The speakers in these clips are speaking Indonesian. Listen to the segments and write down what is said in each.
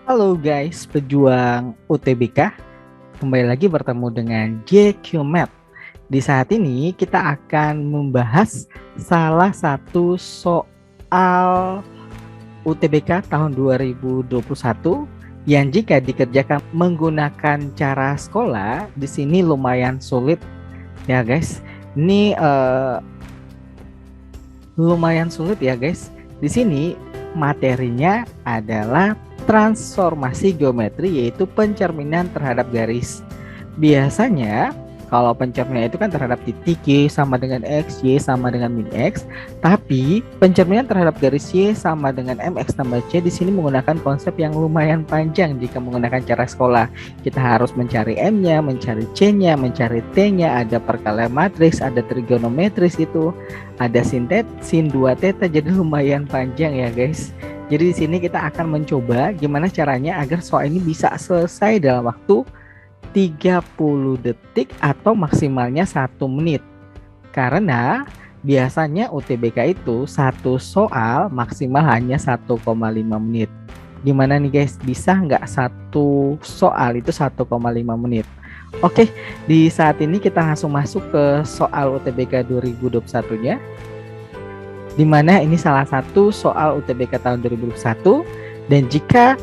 Halo guys, pejuang UTBK. Kembali lagi bertemu dengan JQ Math. Di saat ini kita akan membahas salah satu soal UTBK tahun 2021 yang jika dikerjakan menggunakan cara sekolah di sini lumayan sulit ya guys. Ini lumayan sulit ya guys. Di sini materinya adalah transformasi geometri, yaitu pencerminan terhadap garis. Biasanya kalau pencerminan itu kan terhadap titik Y sama dengan X, Y sama dengan min X. Tapi pencerminan terhadap garis Y sama dengan MX tambah C di sini menggunakan konsep yang lumayan panjang jika menggunakan cara sekolah. Kita harus mencari M-nya, mencari C-nya, mencari T-nya, ada perkalian matriks, ada trigonometris itu, ada sin 2 theta, jadi lumayan panjang ya guys. Jadi di sini kita akan mencoba gimana caranya agar soal ini bisa selesai dalam waktu 30 detik atau maksimalnya 1 menit. Karena biasanya UTBK itu satu soal maksimal hanya 1,5 menit. Gimana nih guys, bisa nggak satu soal itu 1,5 menit? Oke, di saat ini kita langsung masuk ke soal UTBK 2021-nya. Di mana ini salah satu soal UTBK tahun 2021, dan jika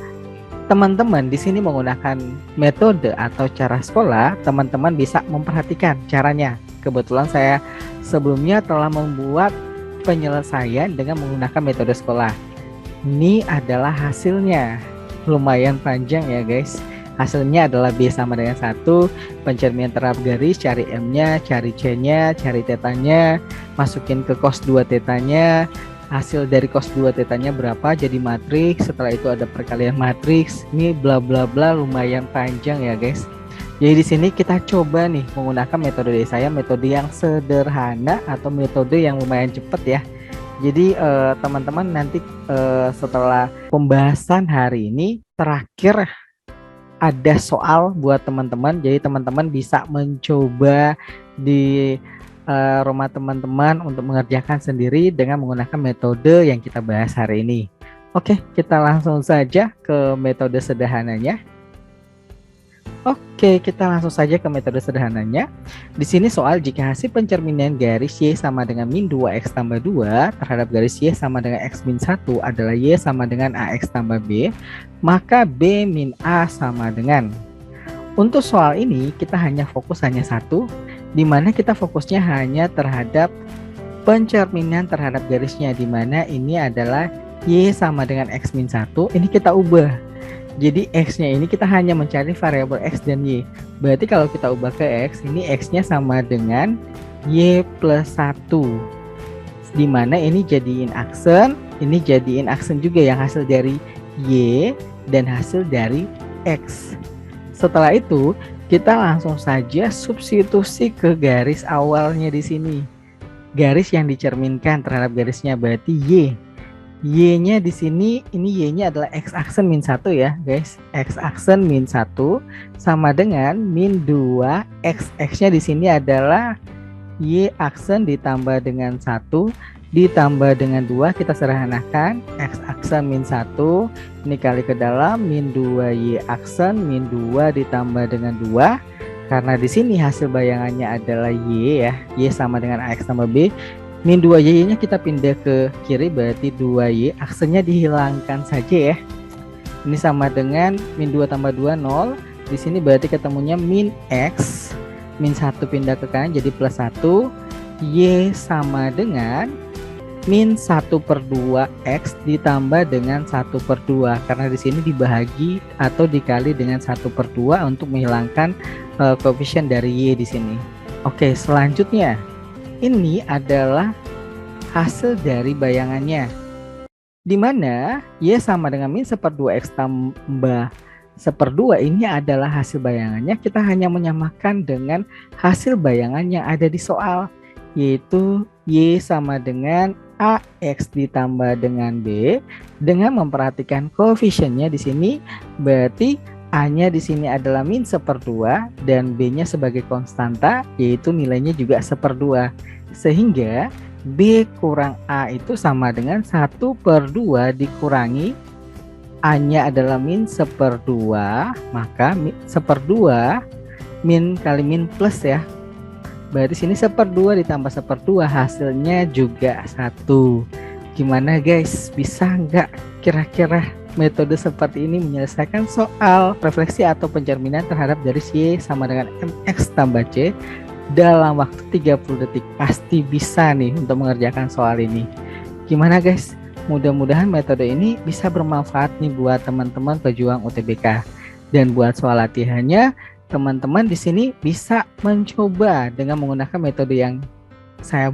teman-teman di sini menggunakan metode atau cara sekolah, teman-teman bisa memperhatikan caranya. Kebetulan saya sebelumnya telah membuat penyelesaian dengan menggunakan metode sekolah. Ini adalah hasilnya, lumayan panjang ya guys. Hasilnya adalah B sama dengan 1, pencerminan terhadap garis, cari M-nya, cari C-nya, cari tetanya, masukin ke cos 2 tetanya, hasil dari cos 2 tetanya berapa, jadi matriks, setelah itu ada perkalian matriks, ini bla bla bla, lumayan panjang ya guys. Jadi di sini kita coba nih menggunakan metode dari saya, metode yang sederhana atau metode yang lumayan cepat ya. Jadi teman-teman nanti setelah pembahasan hari ini terakhir ada soal buat teman-teman, jadi teman-teman bisa mencoba di rumah teman-teman untuk mengerjakan sendiri dengan menggunakan metode yang kita bahas hari ini. Oke, kita langsung saja ke metode sederhananya. Oke, kita langsung saja ke metode sederhananya. Di sini soal jika hasil pencerminan garis Y sama dengan min 2X tambah 2 terhadap garis Y sama dengan X min 1 adalah Y sama dengan AX tambah B, maka B min A sama dengan. Untuk soal ini kita hanya fokus hanya satu, di mana kita fokusnya hanya terhadap pencerminan terhadap garisnya, di mana ini adalah Y sama dengan X min 1, ini kita ubah. Jadi X-nya ini kita hanya mencari variabel X dan Y. Berarti kalau kita ubah ke X, ini X-nya sama dengan Y plus 1. Dimana ini jadiin aksen, ini jadiin aksen juga yang hasil dari Y dan hasil dari X. Setelah itu, kita langsung saja substitusi ke garis awalnya di sini. Garis yang dicerminkan terhadap garisnya berarti Y. Y-nya di sini, ini Y-nya adalah X aksen min 1 ya guys. X aksen min 1 sama dengan min 2 X. X-nya di sini adalah Y aksen ditambah dengan 1 ditambah dengan 2, kita sederhanakan. X aksen min 1 ini kali ke dalam min 2 Y aksen min 2 ditambah dengan 2. Karena di sini hasil bayangannya adalah Y ya. Y sama dengan AX tambah B. Min 2Y nya kita pindah ke kiri, berarti 2Y, aksennya dihilangkan saja ya. Ini sama dengan min 2 tambah 2, 0. Di sini berarti ketemunya min X, min 1 pindah ke kanan jadi plus 1. Y sama dengan min 1 per 2 X ditambah dengan 1 per 2. Karena di sini dibahagi atau dikali dengan 1 per 2 untuk menghilangkan koefisien dari Y di sini. Oke, selanjutnya. Ini adalah hasil dari bayangannya, di mana Y sama dengan min 1/2 X tambah 1/2, ini adalah hasil bayangannya. Kita hanya menyamakan dengan hasil bayangan yang ada di soal, yaitu Y sama dengan AX ditambah dengan B. Dengan memperhatikan koefisiennya di sini, berarti A-nya di sini adalah min 1/2 dan B-nya sebagai konstanta, yaitu nilainya juga 1/2. Sehingga B kurang A itu sama dengan 1/2 dikurangi A-nya adalah min 1/2, maka min 1/2 min kali min plus ya. Berarti sini 1/2 ditambah 1/2 hasilnya juga 1. Gimana guys? Bisa nggak kira-kira metode seperti ini menyelesaikan soal refleksi atau pencerminan terhadap garis Y sama dengan MX tambah C dalam waktu 30 detik? Pasti bisa nih untuk mengerjakan soal ini. Gimana guys? Mudah-mudahan metode ini bisa bermanfaat nih buat teman-teman pejuang UTBK. Dan buat soal latihannya, teman-teman di sini bisa mencoba dengan menggunakan metode yang saya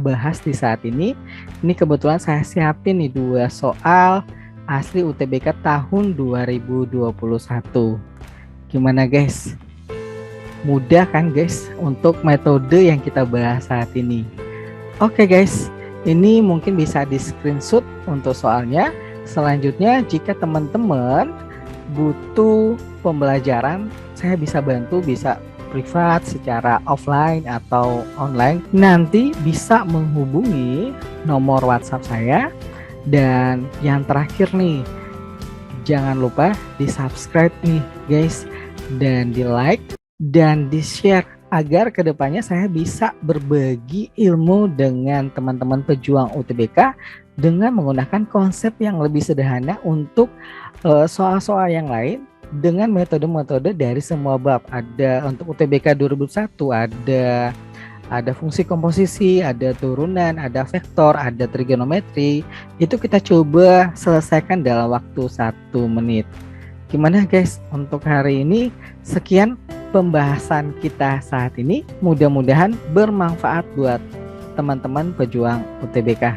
bahas di saat ini. Ini kebetulan saya siapin nih 2 soal asli UTBK tahun 2021. Gimana guys? Mudah kan guys untuk metode yang kita bahas saat ini? Oke guys. Ini mungkin bisa di screenshot untuk soalnya. Selanjutnya jika teman-teman butuh pembelajaran, saya bisa bantu, bisa privat secara offline atau online. Nanti bisa menghubungi nomor WhatsApp saya. Dan yang terakhir nih, jangan lupa di subscribe nih guys, dan di like dan di share agar kedepannya saya bisa berbagi ilmu dengan teman-teman pejuang UTBK dengan menggunakan konsep yang lebih sederhana untuk soal-soal yang lain dengan metode-metode dari semua bab. Ada untuk UTBK 2001, ada fungsi komposisi, ada turunan, ada vektor, ada trigonometri. Itu kita coba selesaikan dalam waktu 1 menit. Gimana guys untuk hari ini? Sekian pembahasan kita saat ini, mudah-mudahan bermanfaat buat teman-teman pejuang UTBK.